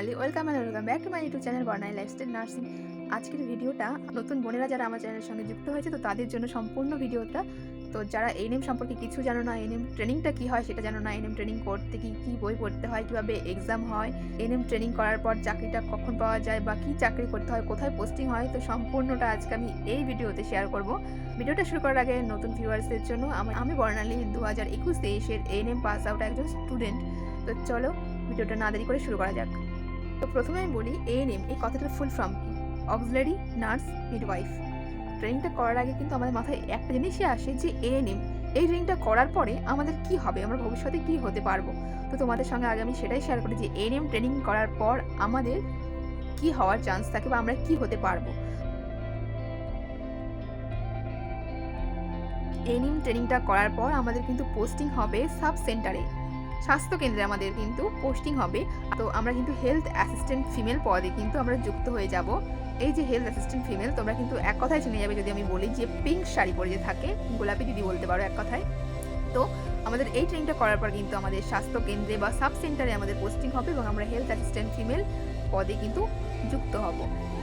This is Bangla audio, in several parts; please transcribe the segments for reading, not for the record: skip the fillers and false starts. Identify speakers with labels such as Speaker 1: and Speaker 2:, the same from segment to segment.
Speaker 1: Barnali. Welcome back to my YouTube channel Barnali lifestyle nursing. আজকের ভিডিওটা নতুন বোনেরা যারা আমার চ্যানেলের সঙ্গে যুক্ত হয়েছে, তো তাদের জন্য সম্পূর্ণ ভিডিওটা। তো যারা এএনএম সম্পর্কে কিছু জানো না, এএনএম ট্রেনিংটা কী হয় সেটা জানো না, এএনএম ট্রেনিং করতে কী কী বই পড়তে হয়, কীভাবে এক্সাম হয়, এএনএম ট্রেনিং করার পর চাকরিটা কখন পাওয়া যায় বা কী চাকরি করতে হয়, কোথায় পোস্টিং হয়, তো সম্পূর্ণটা আজকে আমি এই ভিডিওতে শেয়ার করব। ভিডিওটা শুরু করার আগে নতুন ভিউয়ার্সদের জন্য আমি বর্ণালী 2021-23 এএনএম পাস আউট একজন স্টুডেন্ট। তো চলো ভিডিওটা না দেরি করে শুরু করা যাক। তো প্রথমে আমি বলি এএনএম এই কথাটার ফুল ফর্ম কি? Auxiliary nurse midwife. ট্রেনিংটা করার আগে কিন্তু আমাদের মাথায় একটা জিনিসই আসে যে এএনএম, এই ট্রেনিংটা করার পরে আমাদের কি হবে, আমরা ভবিষ্যতে কি হতে পারবো। তো তোমাদের সঙ্গে আগে আমি সেটাই শেয়ার করি যে এএনএম ট্রেনিং করার পর আমাদের কি হওয়ার চান্স থাকে বা আমরা কি হতে পারবো। এএনএম ট্রেনিংটা করার পর আমাদের কিন্তু পোস্টিং হবে সাব সেন্টারে, স্বাস্থ্যকেন্দ্রে আমাদের কিন্তু পোস্টিং হবে। তো আমরা কিন্তু হেলথ অ্যাসিস্ট্যান্ট ফিমেল পদে কিন্তু আমরা যুক্ত হয়ে যাব। এই যে হেলথ অ্যাসিস্ট্যান্ট ফিমেল, তোমরা কিন্তু এক কথায় চিনে যাবে যদি আমি বলি যে পিঙ্ক শাড়ি পরে যে থাকে, গোলাপি দিদি বলতে পারো এক কথায়। তো আমাদের এই ট্রেনিংটা করার পর কিন্তু আমাদের স্বাস্থ্যকেন্দ্রে বা সাব সেন্টারে আমাদের পোস্টিং হবে এবং আমরা হেলথ অ্যাসিস্ট্যান্ট ফিমেল পদে কিন্তু যুক্ত হব।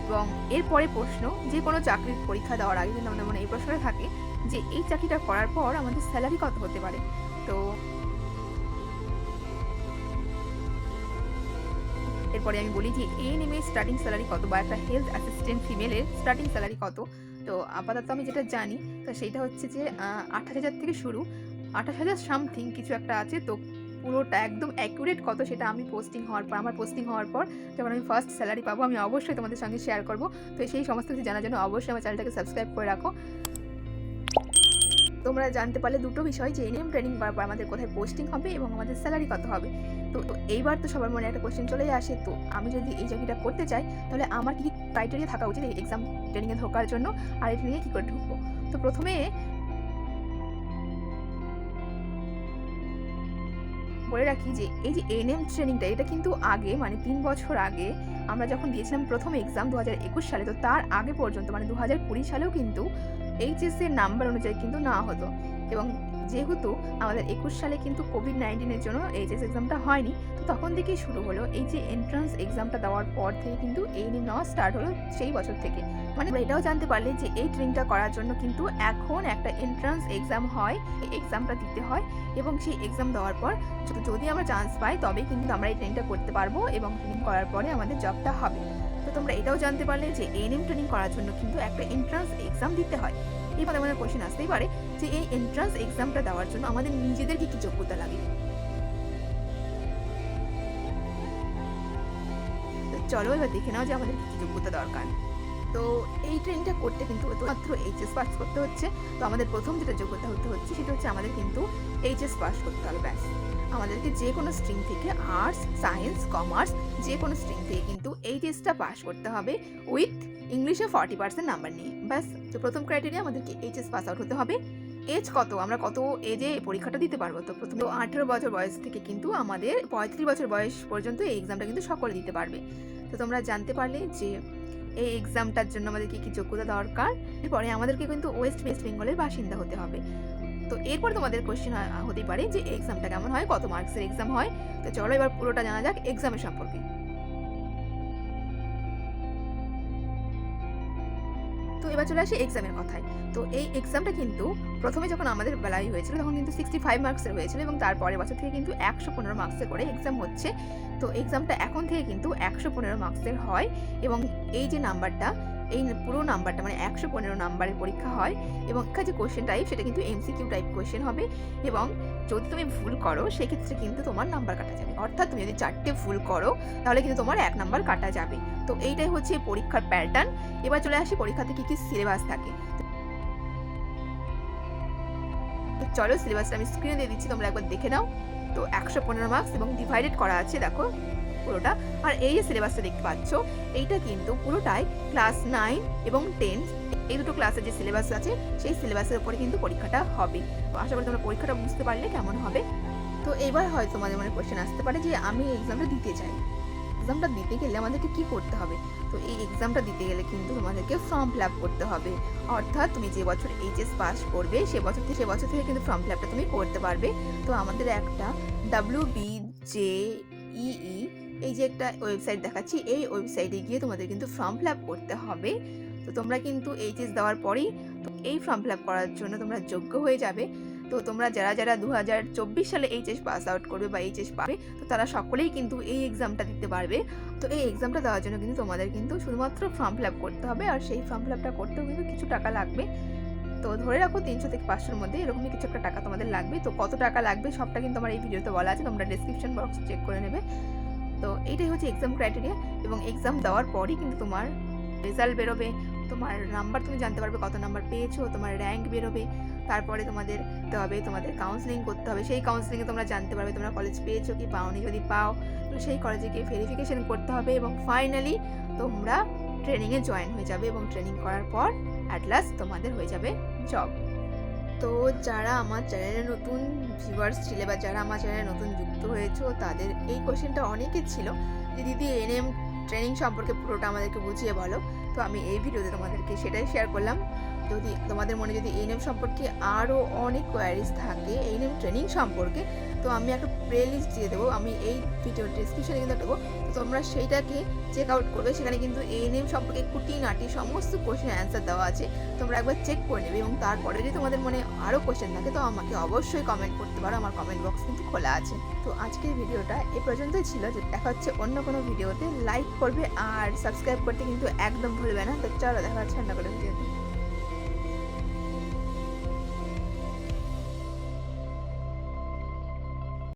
Speaker 1: এবং এরপরে প্রশ্ন, যে কোনো চাকরির পরীক্ষা দেওয়ার আগে কিন্তু আমাদের মনে এই প্রশ্নটা থাকে যে এই চাকরিটা করার পর আমাদের স্যালারি কত হতে পারে। তো এরপরে আমি বলি যে এএনএম এর স্টার্টিং স্যালারি কত বা একটা হেলথ অ্যাসিস্ট্যান্ট ফিমেলের স্টার্টিং স্যালারি কত। তো আপাতত আমি যেটা জানি তো সেইটা হচ্ছে যে 28,000 থেকে শুরু, 28,000 সামথিং কিছু একটা আছে। তো পুরোটা একদম অ্যাকুরেট কত সেটা আমি আমার পোস্টিং হওয়ার পর যখন আমি ফার্স্ট স্যালারি পাবো আমি অবশ্যই তোমাদের সঙ্গে শেয়ার করবো। তো সেই সমস্ত কিছু জানার জন্য অবশ্যই আমার চ্যানেলটাকে সাবস্ক্রাইব করে রাখো। তোমরা জানতে পারলে দুটো বিষয় যে এএনএম ট্রেনিং করার পর আমাদের কোথায় পোস্টিং হবে এবং আমাদের স্যালারি কত হবে। তো এইবার তো সবার মনে একটা কোশ্চেন চলেই আসে, তো আমি যদি এই চাকরিটা করতে চাই তাহলে আমার কী কী ক্রাইটেরিয়া থাকা উচিত এই এক্সাম ট্রেনিংয়ে ঢোকার জন্য, আর এই ট্রেনিংয়ে কী করে ঢুকবো। তো প্রথমে বলে রাখি যে এই যে এএনএম ট্রেনিংটা এটা কিন্তু আগে মানে 3 বছর আগে আমরা যখন দিয়েছিলাম প্রথম এক্সাম 2021 সালে, তো তার আগে পর্যন্ত মানে 2020 সালেও কিন্তু এইচএসের নাম্বার অনুযায়ী কিন্তু না হতো। এবং যেহেতু আমাদের 21 সালে কিন্তু কোভিড-19-এর জন্য এইচএস এক্সামটা হয়নি, তো তখন থেকেই শুরু হলো এই যে এন্ট্রান্স এক্সামটা দেওয়ার পর থেকে কিন্তু এএনএম নেওয়া স্টার্ট হলো সেই বছর থেকে। মানে আমরা এটাও জানতে পারলে যে এই ট্রেনিংটা করার জন্য কিন্তু এখন একটা এন্ট্রান্স এক্সাম হয়, এই এক্সামটা দিতে হয় এবং সেই এক্সাম দেওয়ার পর যদি আমরা চান্স পাই তবেই কিন্তু আমরা এই ট্রেনিংটা করতে পারবো এবং ট্রেনিং করার পরে আমাদের জবটা হবে। তো তোমরা এটাও জানতে পারলে যে এএনএম ট্রেনিং করার জন্য কিন্তু একটা এন্ট্রান্স এক্সাম দিতে হয়। এবার আমাদের কোশ্চেন আসতেই পারে যে এই এন্ট্রান্স এক্সামটা দেওয়ার জন্য আমাদের নিজেদের কি যোগ্যতা লাগে। তো চলো এবার দেখে নাও যে আমাদের কি যোগ্যতা দরকার। তো এই ট্রেনিংটা করতে কিন্তু মাত্র এইচএস পাস করতে হচ্ছে। তো আমাদের প্রথম যেটা যোগ্যতা হচ্ছে সেটা হচ্ছে আমাদের কিন্তু এইচএস পাস করতে হবে, ব্যাস। আমাদেরকে যে কোনো স্ট্রিম থেকে আর্টস, সায়েন্স, কমার্স যে কোনো স্ট্রিম থেকে কিন্তু এইচএসটা পাস করতে হবে উইথ ইংলিশে 40% নাম্বার নিয়ে, ব্যাস। তো প্রথম ক্রাইটেরিয়া আমাদেরকে এইচএস পাস আউট হতে হবে। এজ কত, আমরা কত এজে পরীক্ষাটা দিতে পারবো। তো প্রথমে 18 বছর বয়স থেকে কিন্তু আমাদের 35 বছর বয়স পর্যন্ত এই এক্সামটা কিন্তু সকলে দিতে পারবে। তো তোমরা জানতে পারলে যে এই এক্সামটার জন্য আমাদের কী কী যোগ্যতা দরকার। এরপরে আমাদেরকে কিন্তু ওয়েস্ট বেঙ্গলের বাসিন্দা হতে হবে। তো এরপর তোমাদের কোশ্চেন হতেই পারে যে এক্সামটা কেমন হয়, কত মার্কসের এক্সাম হয়। তো চলো এবার পুরোটা জানা যাক এক্সামের সম্পর্কে। তো এবার চলে আসি এক্সামের কথায়। তো এই এক্সামটা কিন্তু প্রথমে যখন আমাদের বেলায় হয়েছিল তখন কিন্তু 65 মার্কসের হয়েছিল এবং তারপরের বছর থেকে কিন্তু 115 মার্কসের করে এক্সাম হচ্ছে। তো এক্সামটা এখন থেকে কিন্তু 115 মার্কসের হয় এবং এই যে নাম্বারটা, এই পুরো নাম্বারটা মানে 115 নাম্বারের পরীক্ষা হয় এবং এখানে যে কোশ্চেন টাইপ সেটা কিন্তু এমসিকিউ টাইপ কোশ্চেন হবে এবং যদি তুমি ভুল করো সেক্ষেত্রে কিন্তু তোমার নাম্বার কাটা যাবে। অর্থাৎ তুমি যদি 4টে ভুল করো তাহলে কিন্তু তোমার 1 নাম্বার কাটা যাবে। তো এইটাই হচ্ছে পরীক্ষার প্যাটার্ন। এবার চলে আসি পরীক্ষাতে কী কী সিলেবাস থাকে। চলো সিলেবাসটা আমি স্ক্রিনে দিয়ে দিচ্ছি, তোমরা একবার দেখে নাও। তো 115 মার্কস এবং ডিভাইডেড করা আছে দেখো পুরোটা। আর এই যে সিলেবাসটা দেখতে পাচ্ছ এইটা কিন্তু পুরোটাই ক্লাস 9 এবং 10 এই দুটো ক্লাসের যে সিলেবাস আছে সেই সিলেবাসের উপরে কিন্তু পরীক্ষাটা হবে। তো আশা করি তোমরা পরীক্ষাটা বুঝতে পারলে কেমন হবে। তো এবার হয়তো তোমাদের মনে কোশ্চেন আসতে পারে যে আমি এই এক্সামটা দিতে চাই, এক্সামটা দিতে গেলে আমাদেরকে কি করতে হবে। তো এই এক্সামটা দিতে গেলে কিন্তু তোমাদেরকে ফর্ম ফিল আপ করতে হবে। অর্থাৎ তুমি যে বছর এইচএস পাস করবে সে বছর থেকে কিন্তু ফর্ম ফিল আপটা তুমি করতে পারবে। তো আমাদের একটা WBJEE এই যে একটা ওয়েবসাইট দেখাচ্ছি, এই ওয়েবসাইটে গিয়ে তোমাদের কিন্তু ফর্ম ফিল আপ করতে হবে। তো তোমরা কিন্তু এইচএস দেওয়ার পরেই তো এই ফর্ম ফিল আপ করার জন্য তোমরা যোগ্য হয়ে যাবে। তো তোমরা যারা যারা 2024 সালে এইচএস পাস আউট করবে বা এইচএস পাবে, তো তারা সকলেই কিন্তু এই এক্সামটা দিতে পারবে। তো এই এক্সামটা দেওয়ার জন্য কিন্তু তোমাদের কিন্তু শুধুমাত্র ফর্ম ফিল আপ করতে হবে, আর সেই ফর্ম ফিল আপটা করতেও কিন্তু কিছু টাকা লাগবে। তো ধরে রাখো 300 থেকে 500-র মধ্যে এরকমই কিছু একটা টাকা তোমাদের লাগবে। তো কত টাকা লাগবে সবটা কিন্তু আমার এই ভিডিওতে বলা আছে, তোমরা ডেসক্রিপশন বক্স চেক করে নেবে। তো এইটাই হচ্ছে এক্সাম ক্রাইটেরিয়া, এবং এক্সাম দেওয়ার পরই কিন্তু তোমার রেজাল্ট বেরোবে, তোমার নাম্বার তুমি জানতে পারবে কত নাম্বার পেয়েছো, তোমার র্যাঙ্ক বেরোবে। তারপরে তোমাদের দিতে হবে, তোমাদের কাউন্সেলিং করতে হবে, সেই কাউন্সেলিংয়ে তোমরা জানতে পারবে তোমরা কলেজ পেয়েছো কি পাওনি। যদি পাও তাহলে সেই কলেজে গিয়ে ভেরিফিকেশন করতে হবে, এবং ফাইনালি তোমরা ট্রেনিংয়ে জয়েন হয়ে যাবে, এবং ট্রেনিং করার পর অ্যাট লাস্ট তোমাদের হয়ে যাবে জব। তো যারা আমার চ্যানেলে নতুন ভিউয়ার্স ছিলে বা যারা আমার চ্যানেলে নতুন যুক্ত হয়েছো, তাদের এই কোশ্চেনটা অনেকের ছিল যে দিদি এনএম ট্রেনিং সম্পর্কে পুরোটা আমাদেরকে বুঝিয়ে বলো। তো আমি এই ভিডিওতে তোমাদেরকে সেটাই শেয়ার করলাম। যদি তোমাদের মনে যদি এনএম সম্পর্কে আরও অনেক কোয়ারিজ থাকে এনএম ট্রেনিং সম্পর্কে, তো আমি একটা প্লে লিস্ট দিয়ে দেবো, আমি এই ভিডিওর ডিসক্রিপশনে কিন্তু দেবো। তো তোমরা সেইটাকে চেক আউট করবে, সেখানে কিন্তু এনএম সম্পর্কে খুঁটিনাটি সমস্ত কোশ্চেন অ্যান্সার দেওয়া আছে, তোমরা একবার চেক করে নেবে। এবং তারপরে যদি তোমাদের মনে আরও কোশ্চেন থাকে তো আমাকে অবশ্যই কমেন্ট করতে পারো, আমার কমেন্ট বক্স কিন্তু খোলা আছে। তো আজকের ভিডিওটা এ পর্যন্তই ছিল। যে দেখা হচ্ছে অন্য কোনো ভিডিওতে, লাইক করবে আর সাবস্ক্রাইব করতে কিন্তু একদম ভুলবে না। তো চলো দেখা হচ্ছে অন্য কোনো ভিডিওতে।